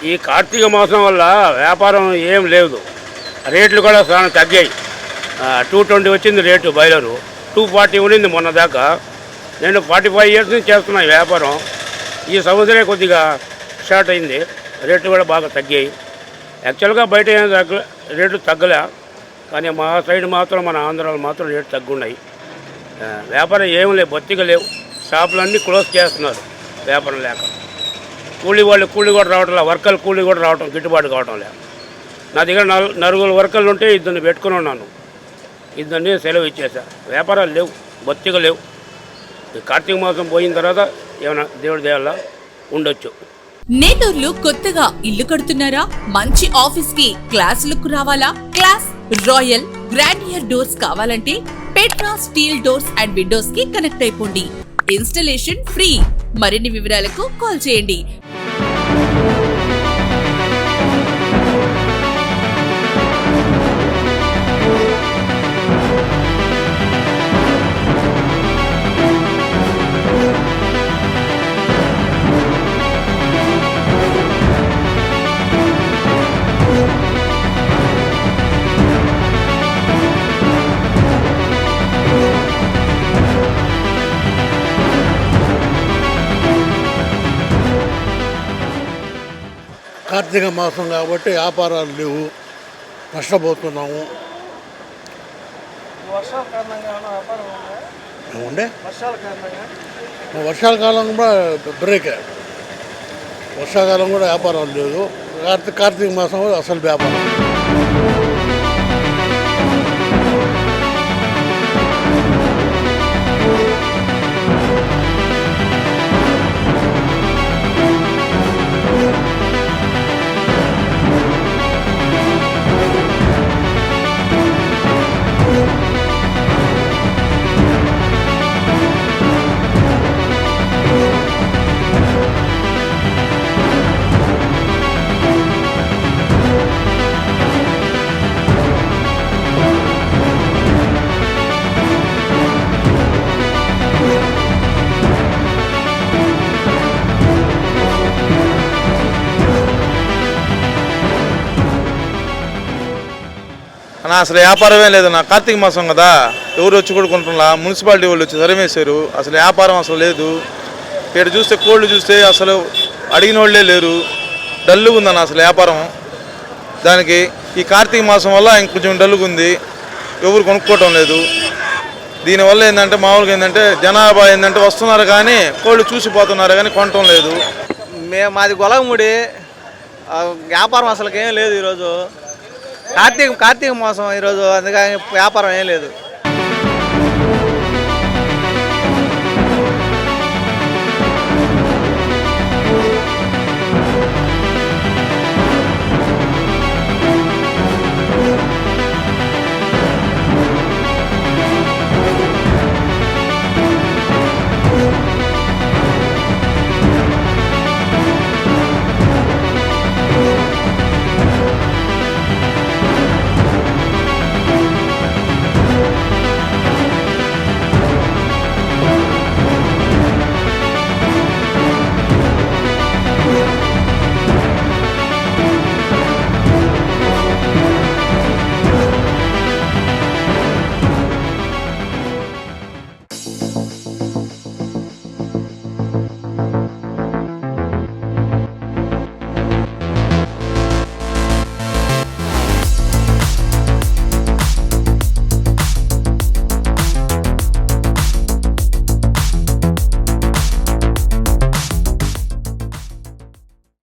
ఈ కార్తీక మాసం వల్ల వ్యాపారం ఏం లేదు, రేట్లు కూడా చాలా తగ్గాయి. 220 వచ్చింది రేటు, బాయిలరు 240 ఉండింది మొన్న దాకా. నేను 45 ఇయర్స్ నుంచి చేస్తున్నాను వ్యాపారం. ఈ సంవత్సరమే కొద్దిగా స్టార్ట్ అయింది, రేట్లు కూడా బాగా తగ్గాయి. యాక్చువల్గా బయట ఏం రేట్లు తగ్గలే, కానీ మా సైడ్ మాత్రం మన ఆంధ్రాలో మాత్రం రేట్లు తగ్గున్నాయి. వ్యాపారం ఏం లేవు, బొత్తిగా లేవు. షాపులన్నీ క్లోజ్ చేస్తున్నారు వ్యాపారం లేక. కూలీ కూడా రావటం, వర్కర్లు కూలీ కూడా రావటం గిట్టుబాటు కావటం లేదు. నా దగ్గర 4 వర్కర్లు ఉంటే 2 పెట్టుకుని ఉన్నాను, 2 సెలవు ఇచ్చేసా. వ్యాపారాలు లేవు, బొత్తిగా లేవు. కార్తీక మాసం పోయిన తర్వాత ఏమైనా దేవుడి దయవల్ల ఉండొచ్చు. నేటూర్లు కొత్తగా ఇల్లు కడుతున్నారా? మంచి ఆఫీస్ కి క్లాస్ లుక్ రావాలా? క్లాస్ రాయల్ గ్రాండియర్ డోర్స్ కావాలంటే Petra steel doors and Windows కి కనెక్ట్ అయిపోండి. Installation free. మరిన్ని వివరాలకు కాల్ చేయండి. కార్తీక మాసం కాబట్టి వ్యాపారాలు లేవు, నష్టపోతున్నాము. ఏముండే వర్షాల కాలం కూడా బ్రేకే, వర్షాకాలం కూడా వ్యాపారాలు లేదు. కార్తీక మాసం అసలు వ్యాపారం. అసలు వ్యాపారమే లేదన్నా. కార్తీక మాసం కదా, ఎవరు వచ్చి కూడా కొంటున్నా. మున్సిపాలిటీ వాళ్ళు వచ్చి సరిమేశారు, అసలు వ్యాపారం అసలు లేదు. ఇక్కడ చూస్తే కోళ్ళు చూస్తే అసలు అడిగిన వాళ్ళే లేరు, డల్లుగా ఉందన్న అసలు వ్యాపారం. దానికి ఈ కార్తీక మాసం వల్ల ఇంకొంచెం డల్లుగా ఉంది, ఎవరు కొనుక్కోవటం లేదు. దీనివల్ల ఏంటంటే మామూలుగా ఏంటంటే జనాభా ఏంటంటే వస్తున్నారు కానీ కోళ్ళు చూసిపోతున్నారు కానీ కొనటం లేదు. మాది గొలగముడి, వ్యాపారం అసలుకేం లేదు ఈరోజు. కార్తీక మాసం ఈరోజు, అందుకని వ్యాపారం ఏం లేదు.